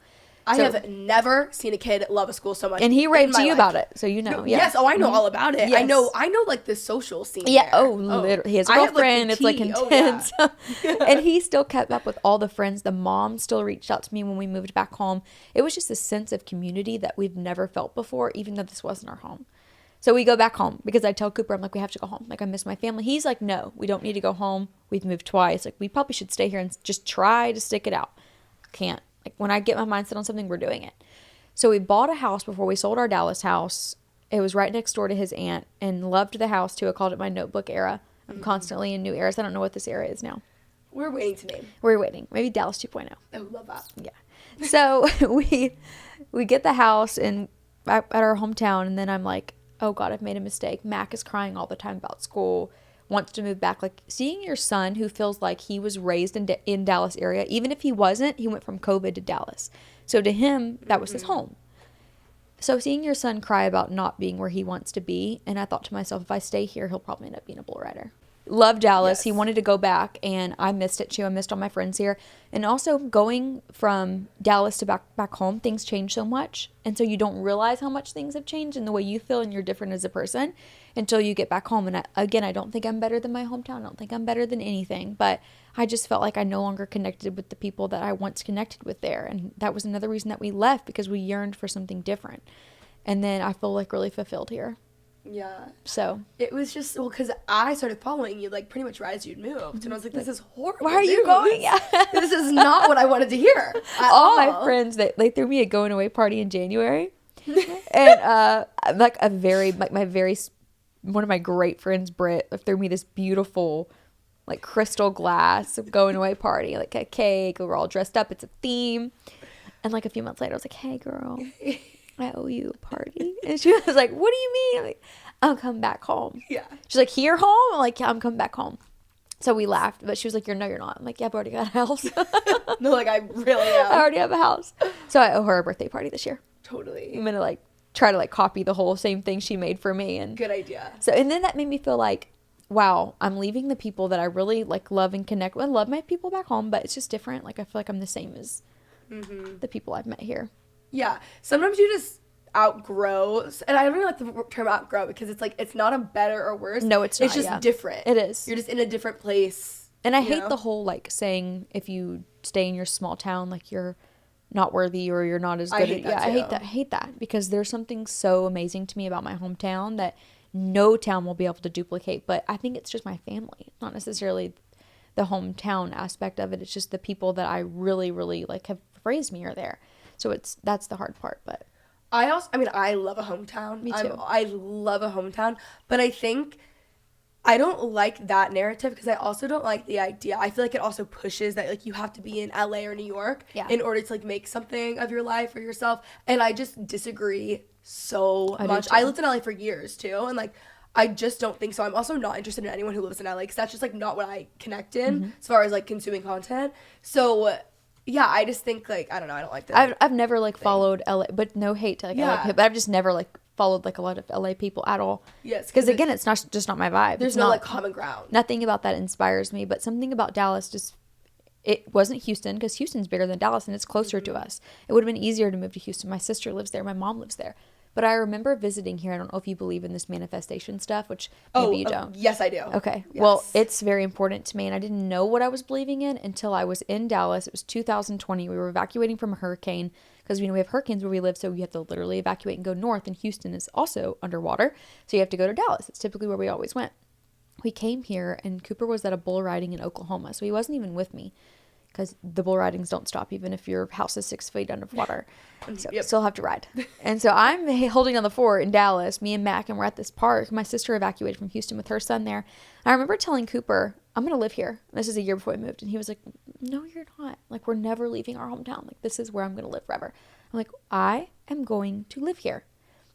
I have never seen a kid love a school so much. And he raved to you about it. So you know. Yeah. Yes. Oh, I know all about it. Yes. I know like the social scene. Yeah. There. Literally. He has a girlfriend. It's like intense. Oh, yeah. And he still kept up with all the friends. The mom still reached out to me when we moved back home. It was just a sense of community that we've never felt before, even though this wasn't our home. So we go back home because I tell Cooper, I'm like, we have to go home. Like, I miss my family. He's like, no, we don't need to go home. We've moved twice. Like, we probably should stay here and just try to stick it out. Can't. Like, when I get my mindset on something, we're doing it. So we bought a house before we sold our Dallas house. It was right next door to his aunt and loved the house too. I called it my notebook era. I'm constantly in new eras. I don't know what this era is now. We're waiting to name. We're waiting. Maybe Dallas 2.0. I love that. Yeah. So we get the house and at our hometown, and then I'm like, oh God, I've made a mistake. Mac is crying all the time about school, wants to move back. Like, seeing your son who feels like he was raised in Dallas area, even if he wasn't, he went from COVID to Dallas. So to him, that was his home. So seeing your son cry about not being where he wants to be, and I thought to myself, if I stay here, he'll probably end up being a bull rider. Loved Dallas. Yes. He wanted to go back, and I missed it too. I missed all my friends here. And also going from Dallas to back home, things change so much. And so you don't realize how much things have changed and the way you feel and you're different as a person until you get back home. And I don't think I'm better than my hometown. I don't think I'm better than anything. But I just felt like I no longer connected with the people that I once connected with there. And that was another reason that we left, because we yearned for something different. And then I feel like really fulfilled here. Yeah. So it was just, well, because I started following you like pretty much right as you'd moved, and I was like, this is horrible. Why are you going? Yeah. This is not what I wanted to hear. All my friends, they threw me a going away party in January, and one of my great friends, Britt, threw me this beautiful like crystal glass going away party, like a cake. We were all dressed up. It's a theme, and like a few months later, I was like, hey girl, I owe you a party. And she was like, what do you mean? I'm like, I'm coming back home. Yeah. She's like, here home? I'm like, yeah, I'm coming back home. So we laughed, but she was like, you're not. I'm like, yeah, I've already got a house. No, like, I really am. I already have a house. So I owe her a birthday party this year. Totally. I'm going to like try to like copy the whole same thing she made for me. And good idea. So, and then that made me feel like, wow, I'm leaving the people that I really like love and connect with. I love my people back home, but it's just different. Like, I feel like I'm the same as the people I've met here. Yeah. Sometimes you just outgrow, and I don't even like the term outgrow, because it's like, it's not a better or worse. No, it's not. It's just different. It is. You're just in a different place. And I hate the whole like saying, if you stay in your small town, like you're not worthy or you're not as good. I hate that because there's something so amazing to me about my hometown that no town will be able to duplicate. But I think it's just my family, not necessarily the hometown aspect of it. It's just the people that I really, really like have raised me are there. So that's the hard part. But I love a hometown. Me too. I love a hometown, but I think I don't like that narrative, because I also don't like the idea. I feel like it also pushes that like you have to be in LA or New York in order to like make something of your life or yourself. And I just disagree so much. I lived in LA for years too, and like I just don't think so. I'm also not interested in anyone who lives in LA, because that's just like not what I connect in as far as like consuming content. So yeah, I just think like, I don't know, I don't like that. I've never like followed LA, but no hate to like LA, but I've just never like followed like a lot of LA people at all. Yes. Because again, it's not my vibe. There's no like common ground. Nothing about that inspires me, but something about Dallas just, it wasn't Houston, because Houston's bigger than Dallas and it's closer to us. It would have been easier to move to Houston. My sister lives there. My mom lives there. But I remember visiting here. I don't know if you believe in this manifestation stuff, which maybe you don't. Yes, I do. Okay. Yes. Well, it's very important to me. And I didn't know what I was believing in until I was in Dallas. It was 2020. We were evacuating from a hurricane because we have hurricanes where we live. So we have to literally evacuate and go north. And Houston is also underwater. So you have to go to Dallas. It's typically where we always went. We came here and Cooper was at a bull riding in Oklahoma. So he wasn't even with me, because the bull ridings don't stop even if your house is 6 feet underwater. So still have to ride. And so I'm holding on the fort in Dallas, me and Mac, and we're at this park. My sister evacuated from Houston with her son there. I remember telling Cooper, I'm going to live here. This is a year before we moved. And he was like, no, you're not. Like, we're never leaving our hometown. Like, this is where I'm going to live forever. I'm like, I am going to live here.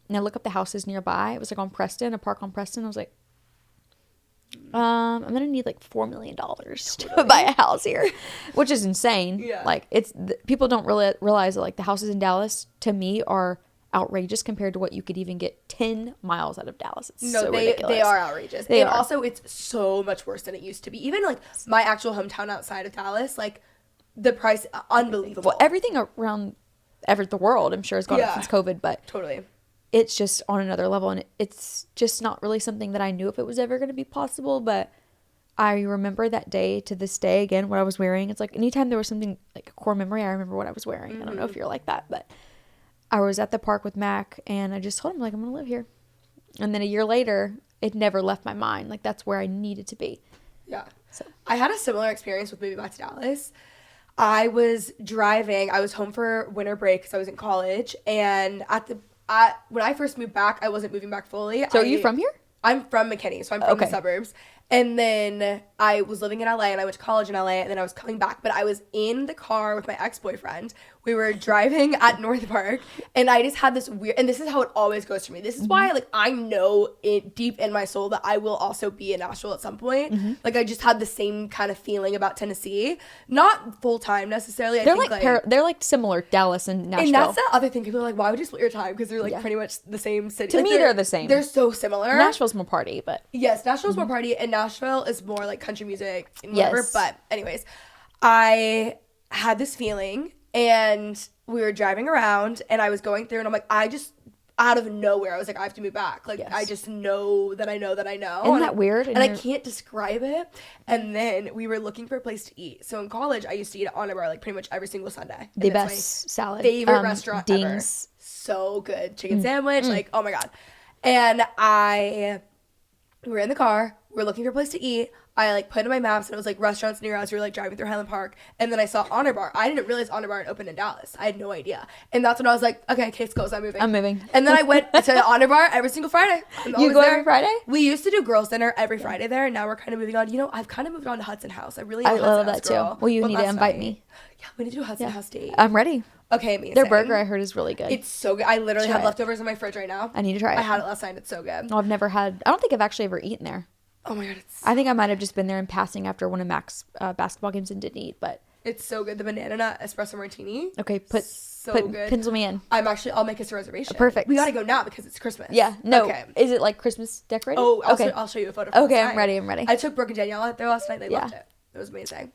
And I look up the houses nearby. It was like on Preston, a park on Preston. I was like, I'm gonna need like $4 million to buy a house here, which is insane. Yeah. Like, it's people don't really realize that like the houses in Dallas to me are outrageous compared to what you could even get 10 miles out of Dallas. It's so ridiculous. They are outrageous. Also, it's so much worse than it used to be. Even like my actual hometown outside of Dallas, like the price, unbelievable. Well, everything around the world, I'm sure, has gone up since COVID, but totally. It's just on another level, and it's just not really something that I knew if it was ever going to be possible. But I remember that day to this day, again, what I was wearing. It's like anytime there was something like a core memory, I remember what I was wearing. Mm-hmm. I don't know if you're like that, but I was at the park with Mac, and I just told him, like, I'm going to live here. And then a year later, it never left my mind. Like, that's where I needed to be. Yeah. So I had a similar experience with moving back to Dallas. I was driving. I was home for winter break because I was in college, and when I first moved back, I wasn't moving back fully. So are you from here? I'm from McKinney, so I'm from the suburbs. And then I was living in LA, and I went to college in LA, and then I was coming back. But I was in the car with my ex-boyfriend. We were driving at North Park, and I just had this weird, and this is how it always goes for me. This is why, like, I know it deep in my soul that I will also be in Nashville at some point. Mm-hmm. Like, I just had the same kind of feeling about Tennessee. Not full-time necessarily. They're like similar, Dallas and Nashville. And that's the other thing. People are like, why would you split your time? Because they're like pretty much the same city. To me, they're the same. They're so similar. Nashville's more party, but. Yes, Nashville's more party, and Nashville is more like country music and whatever. Yes. But anyways, I had this feeling, and we were driving around, and I was going through, and I'm like, I just, out of nowhere, I was like, I have to move back. Like, I just know that I know that I know. Isn't that weird? And I can't describe it. And then we were looking for a place to eat. So in college, I used to eat at Honor Bar like pretty much every single Sunday. The best salad. Favorite restaurant Dings. ever. So good. Chicken sandwich. Like, oh my God. And we were in the car. We were looking for a place to eat. I like put in my maps, and it was like restaurants near us. We were like driving through Highland Park, and then I saw Honor Bar. I didn't realize Honor Bar had opened in Dallas. I had no idea, and that's when I was like, okay, Kate's close. I'm moving. And then I went to Honor Bar every single Friday. You go every Friday? We used to do girls' dinner every Friday there, and now we're kind of moving on. You know, I've kind of moved on to Hudson House. I love that too. Well, you need to invite me. Yeah, we need to do a Hudson House date. I'm ready. Okay, amazing. Their burger, I heard, is really good. It's so good. I literally have leftovers in my fridge right now. I need to try it. I had it last night. It's so good. No, I don't think I've actually ever eaten there. Oh my God. I think I might have just been there in passing after one of Mac's basketball games and didn't eat, but. It's so good. The banana nut espresso martini. Okay, good. Pencil me in. I'll make us a reservation. Perfect. We gotta go now because it's Christmas. Yeah. No. Okay. Is it like Christmas decorated? Oh, I'll show you a photo. Okay, I'm ready. I took Brooke and Danielle out there last night. They loved it. It was amazing.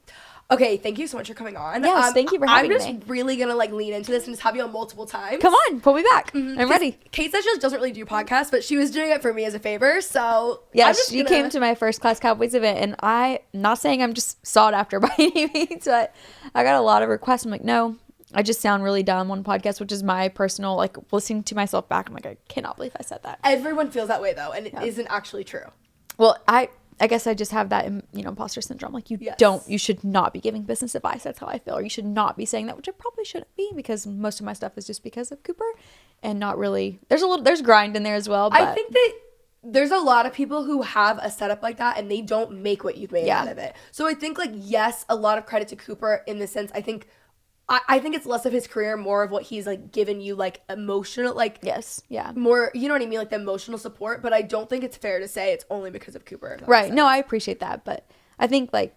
Okay, thank you so much for coming on. Yes, thank you for having me. I'm just really gonna like lean into this and just have you on multiple times. Come on, pull me back. Mm-hmm. I'm ready. Kate says she doesn't really do podcasts, but she was doing it for me as a favor. So yeah, she came to my first class Cowboys event, and I'm not saying I'm just sought after by any means, but I got a lot of requests. I'm like, no, I just sound really dumb on podcast, which is my personal, like, listening to myself back. I'm like, I cannot believe I said that. Everyone feels that way though, and it isn't actually true. Well, I guess I just have that, imposter syndrome. Like, you should not be giving business advice. That's how I feel. Or you should not be saying that, which I probably shouldn't be, because most of my stuff is just because of Cooper and not really, there's grind in there as well. But I think that there's a lot of people who have a setup like that and they don't make what you've made out of it. So I think, like, yes, a lot of credit to Cooper in the sense, I think it's less of his career, more of what he's like given you, like, emotional, like, yes, yeah, more, you know what I mean, like the emotional support. But I don't think it's fair to say it's only because of Cooper. Right. No, I appreciate that, but I think, like,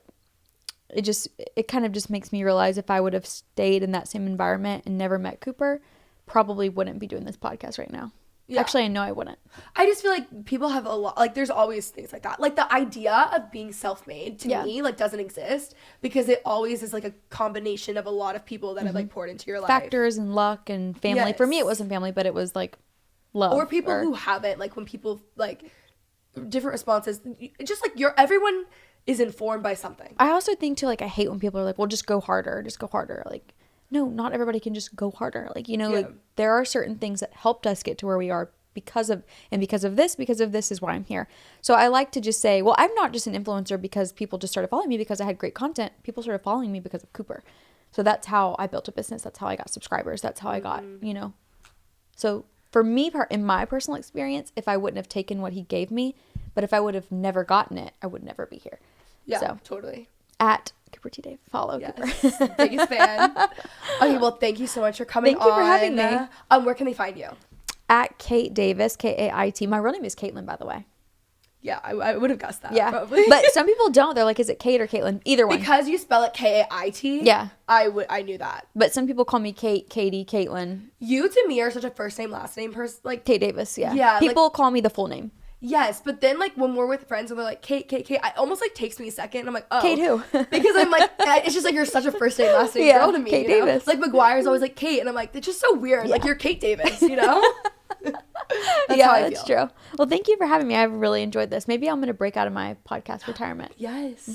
it kind of just makes me realize if I would have stayed in that same environment and never met Cooper, probably wouldn't be doing this podcast right now. Yeah. Actually, I know I wouldn't. I just feel like people have a lot, like there's always things like that. Like the idea of being self-made to me like doesn't exist because it always is like a combination of a lot of people that have like poured into your life. Factors and luck and family. For me, it wasn't family, but it was like love. Or people who haven't, like when people like different responses, just like everyone is informed by something. I also think too, like I hate when people are like, well, just go harder. Like, no, not everybody can just go harder. Like, you know, like there are certain things that helped us get to where we are because of this is why I'm here. So I like to just say, well, I'm not just an influencer because people just started following me because I had great content. People started following me because of Cooper. So that's how I built a business. That's how I got subscribers. That's how I got, you know. So for me, in my personal experience, if I wouldn't have taken what he gave me, but if I would have never gotten it, I would never be here. Yeah, so, totally. At Cooper T. Dave. Follow Cooper. Biggest fan. Okay, well, thank you so much for coming on. Thank you for having me. Where can they find you? At Kait Davis, Kait. My real name is Caitlin, by the way. Yeah, I would have guessed that. Yeah, probably. But some people don't. They're like, is it Kait or Caitlin? Either one. Because you spell it Kait. Yeah. I knew that. But some people call me Kait, Katie, Caitlin. You to me are such a first name, last name person. Like Kait Davis, yeah. Yeah. People call me the full name. Yes, but then like when we're with friends and they're like Kait, I almost like takes me a second. And I'm like, oh, Kait who? Because I'm like, it's just like you're such a first name, last name girl to me. Kait you know? Davis. Like McGuire's always like Kait, and I'm like, it's just so weird. Like you're Kait Davis, you know? That's true. Well, thank you for having me. I've really enjoyed this. Maybe I'm going to break out of my podcast retirement. Yes.